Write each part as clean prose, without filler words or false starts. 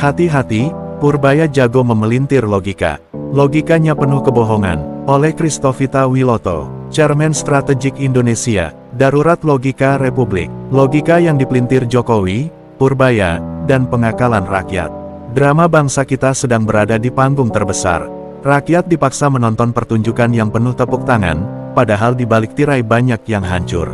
Hati-hati, Purbaya jago memelintir logika. Logikanya penuh kebohongan. Oleh Christovita Wiloto, Chairman Strategik Indonesia, Darurat Logika Republik. Logika yang dipelintir Jokowi, Purbaya, dan pengakalan rakyat. Drama bangsa kita sedang berada di panggung terbesar. Rakyat dipaksa menonton pertunjukan yang penuh tepuk tangan, padahal di balik tirai banyak yang hancur.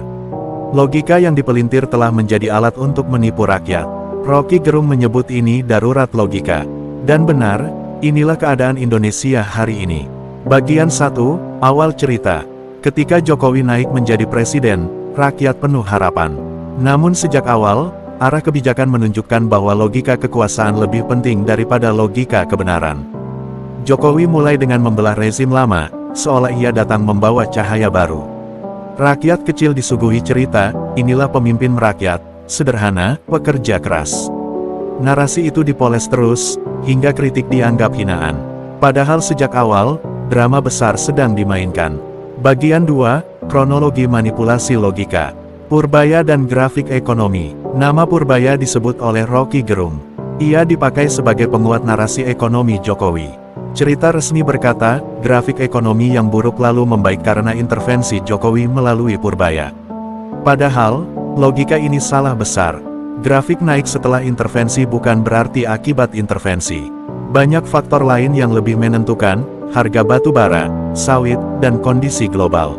Logika yang dipelintir telah menjadi alat untuk menipu rakyat. Rocky Gerung menyebut ini darurat logika. Dan benar, inilah keadaan Indonesia hari ini. Bagian 1, awal cerita. Ketika Jokowi naik menjadi presiden, rakyat penuh harapan. Namun sejak awal, arah kebijakan menunjukkan bahwa logika kekuasaan lebih penting daripada logika kebenaran. Jokowi mulai dengan membelah rezim lama, seolah ia datang membawa cahaya baru. Rakyat kecil disuguhi cerita, inilah pemimpin merakyat, sederhana, pekerja keras. Narasi itu dipoles terus, hingga kritik dianggap hinaan. Padahal sejak awal, drama besar sedang dimainkan. Bagian 2, kronologi manipulasi logika. Purbaya dan grafik ekonomi. Nama Purbaya disebut oleh Rocky Gerung. Ia dipakai sebagai penguat narasi ekonomi Jokowi. Cerita resmi berkata, grafik ekonomi yang buruk lalu membaik karena intervensi Jokowi melalui Purbaya. Padahal, logika ini salah besar. Grafik naik setelah intervensi bukan berarti akibat intervensi. Banyak faktor lain yang lebih menentukan, harga batu bara, sawit, dan kondisi global.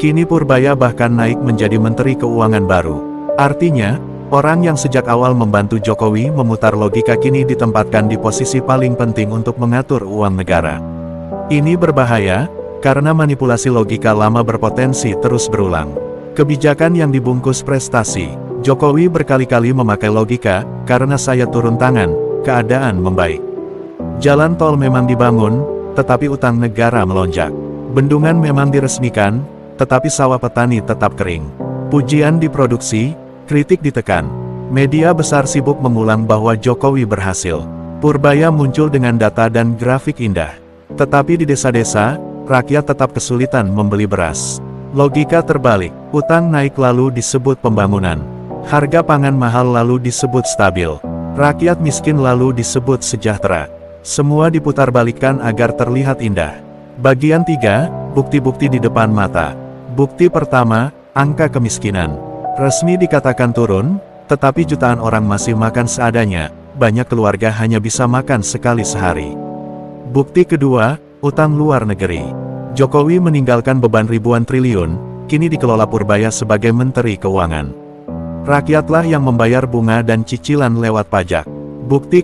Kini Purbaya bahkan naik menjadi Menteri Keuangan baru. Artinya, orang yang sejak awal membantu Jokowi memutar logika kini ditempatkan di posisi paling penting untuk mengatur uang negara. Ini berbahaya, karena manipulasi logika lama berpotensi terus berulang. Kebijakan yang dibungkus prestasi. Jokowi berkali-kali memakai logika, karena saya turun tangan, keadaan membaik. Jalan tol memang dibangun, tetapi utang negara melonjak. Bendungan memang diresmikan, tetapi sawah petani tetap kering. Pujian diproduksi, kritik ditekan. Media besar sibuk mengulang bahwa Jokowi berhasil. Purbaya muncul dengan data dan grafik indah. Tetapi di desa-desa, rakyat tetap kesulitan membeli beras. Logika terbalik, utang naik lalu disebut pembangunan. Harga pangan mahal lalu disebut stabil. Rakyat miskin lalu disebut sejahtera. Semua diputarbalikkan agar terlihat indah. Bagian 3, bukti-bukti di depan mata. Bukti pertama, angka kemiskinan. Resmi dikatakan turun, tetapi jutaan orang masih makan seadanya, banyak keluarga hanya bisa makan sekali sehari. Bukti kedua, utang luar negeri. Jokowi meninggalkan beban ribuan triliun, kini dikelola Purbaya sebagai Menteri Keuangan. Rakyatlah yang membayar bunga dan cicilan lewat pajak. Bukti